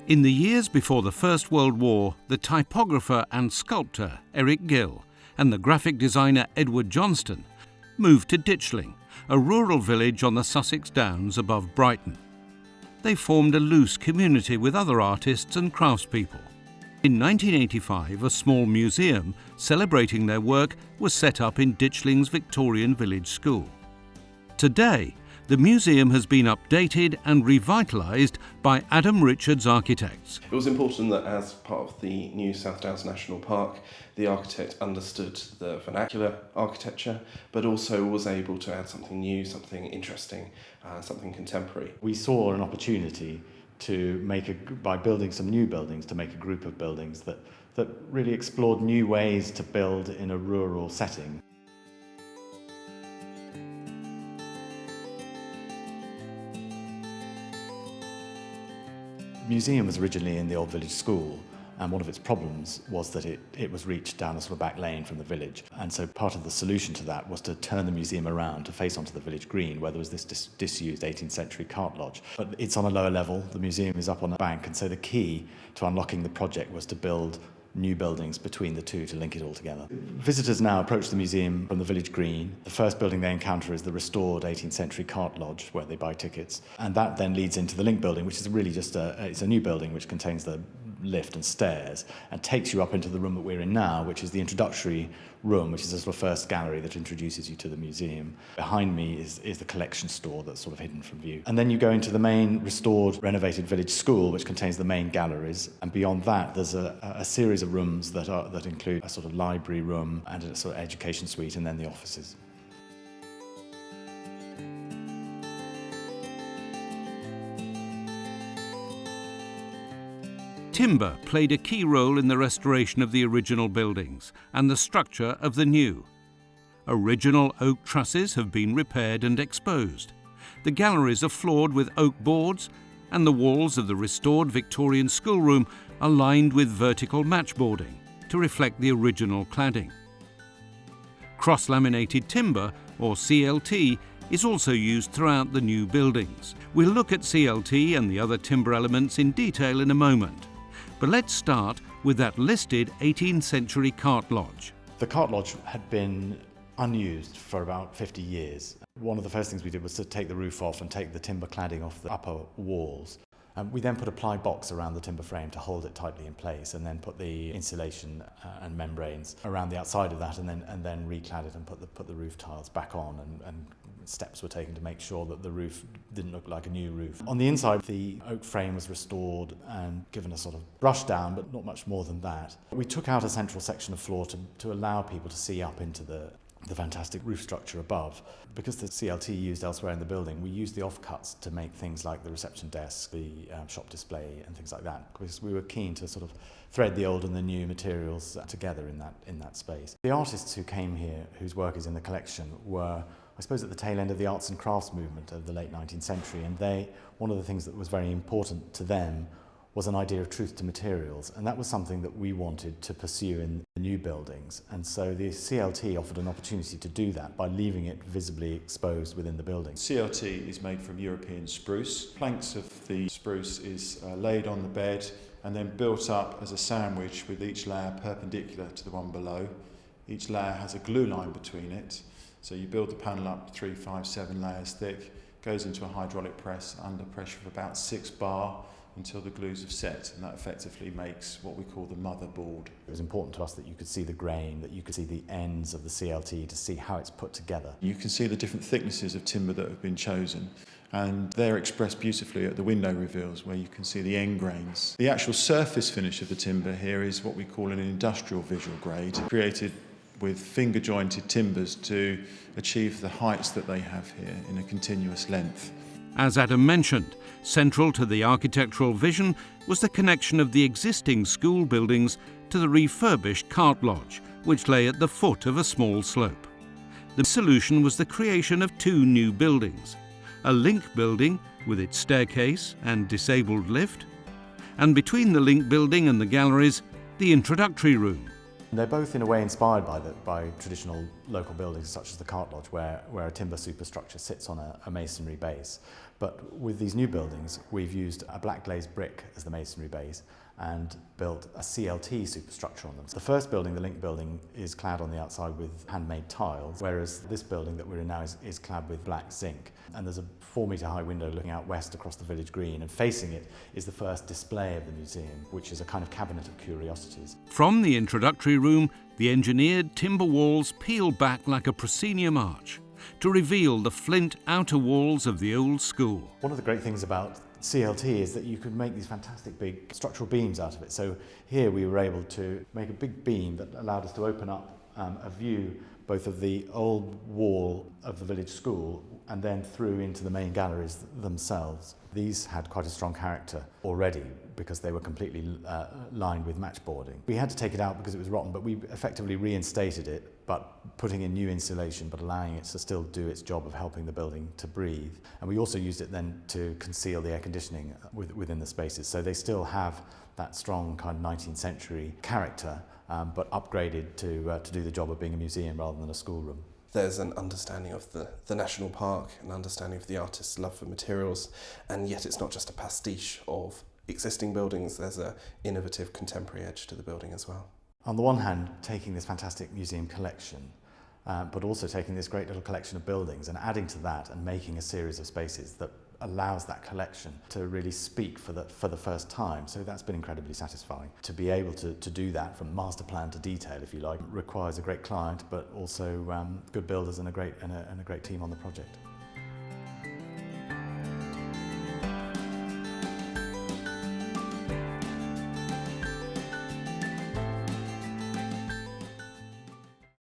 In the years before the First World War, the typographer and sculptor Eric Gill and the graphic designer Edward Johnston moved to Ditchling, a rural village on the Sussex Downs above Brighton. They formed a loose community with other artists and craftspeople. In 1985, a small museum celebrating their work was set up in Ditchling's Victorian Village School. Today, the museum has been updated and revitalised by Adam Richards Architects. It was important that as part of the new South Downs National Park, the architect understood the vernacular architecture, but also was able to add something new, something interesting, something contemporary. We saw an opportunity to by building some new buildings, to make a group of buildings that really explored new ways to build in a rural setting. The museum was originally in the old village school, and one of its problems was that it was reached down a sort of back lane from the village. And so part of the solution to that was to turn the museum around to face onto the village green, where there was this disused 18th century cart lodge. But it's on a lower level, the museum is up on a bank, and so the key to unlocking the project was to build new buildings between the two to link it all together. Visitors now approach the museum from the village green. The first building they encounter is the restored 18th century cart lodge, where they buy tickets. And that then leads into the link building, which is really just it's a new building which contains the lift and stairs and takes you up into the room that we're in now, which is the introductory room, which is a sort of first gallery that introduces you to the museum. Behind me is the collection store that's sort of hidden from view. And then you go into the main restored, renovated village school, which contains the main galleries. And beyond that, there's a series of rooms that include a sort of library room and a sort of education suite, and then the offices. Timber played a key role in the restoration of the original buildings and the structure of the new. Original oak trusses have been repaired and exposed. The galleries are floored with oak boards, and the walls of the restored Victorian schoolroom are lined with vertical matchboarding to reflect the original cladding. Cross-laminated timber, or CLT, is also used throughout the new buildings. We'll look at CLT and the other timber elements in detail in a moment. But let's start with that listed 18th century cart lodge. The cart lodge had been unused for about 50 years. One of the first things we did was to take the roof off and take the timber cladding off the upper walls. We then put a ply box around the timber frame to hold it tightly in place, and then put the insulation and membranes around the outside of that, and then reclad it and put the roof tiles back on, and steps were taken to make sure that the roof didn't look like a new roof. On the inside, the oak frame was restored and given a sort of brush down, but not much more than that. We took out a central section of floor to allow people to see up into the fantastic roof structure above. Because the CLT used elsewhere in the building, we used the offcuts to make things like the reception desk, the shop display and things like that, because we were keen to sort of thread the old and the new materials together in that space. The artists who came here, whose work is in the collection, were, I suppose, at the tail end of the arts and crafts movement of the late 19th century, and one of the things that was very important to them was an idea of truth to materials, and that was something that we wanted to pursue in the new buildings. And so the CLT offered an opportunity to do that by leaving it visibly exposed within the building. CLT is made from European spruce. Planks of the spruce is laid on the bed and then built up as a sandwich, with each layer perpendicular to the one below. Each layer has a glue line between it. So you build the panel up 3, 5, 7 layers thick, goes into a hydraulic press under pressure of about 6 bar until the glues have set, and that effectively makes what we call the motherboard. It was important to us that you could see the grain, that you could see the ends of the CLT to see how it's put together. You can see the different thicknesses of timber that have been chosen, and they're expressed beautifully at the window reveals, where you can see the end grains. The actual surface finish of the timber here is what we call an industrial visual grade, created with finger jointed timbers to achieve the heights that they have here in a continuous length. As Adam mentioned, central to the architectural vision was the connection of the existing school buildings to the refurbished cart lodge, which lay at the foot of a small slope. The solution was the creation of 2 new buildings, a link building with its staircase and disabled lift, and between the link building and the galleries, the introductory room, They're both in a way inspired by traditional local buildings such as the Cart Lodge, where a timber superstructure sits on a masonry base. But with these new buildings, we've used a black glazed brick as the masonry base and built a CLT superstructure on them. So the first building, the Link building, is clad on the outside with handmade tiles, whereas this building that we're in now is clad with black zinc. And there's a 4-metre high window looking out west across the village green, and facing it is the first display of the museum, which is a kind of cabinet of curiosities. From the introductory room, the engineered timber walls peel back like a proscenium arch to reveal the flint outer walls of the old school. One of the great things about CLT is that you could make these fantastic big structural beams out of it. So here we were able to make a big beam that allowed us to open up a view both of the old wall of the village school and then through into the main galleries themselves. These had quite a strong character already because they were completely lined with matchboarding. We had to take it out because it was rotten, but we effectively reinstated it, but putting in new insulation, but allowing it to still do its job of helping the building to breathe. And we also used it then to conceal the air conditioning within the spaces. So they still have that strong kind of 19th century character, but upgraded to do the job of being a museum rather than a schoolroom. There's an understanding of the national park, an understanding of the artist's love for materials, and yet it's not just a pastiche of existing buildings, there's an innovative contemporary edge to the building as well. On the one hand, taking this fantastic museum collection, but also taking this great little collection of buildings and adding to that and making a series of spaces that allows that collection to really speak for the first time. So that's been incredibly satisfying. To be able to do that from master plan to detail, if you like, requires a great client, but also good builders and a great team on the project.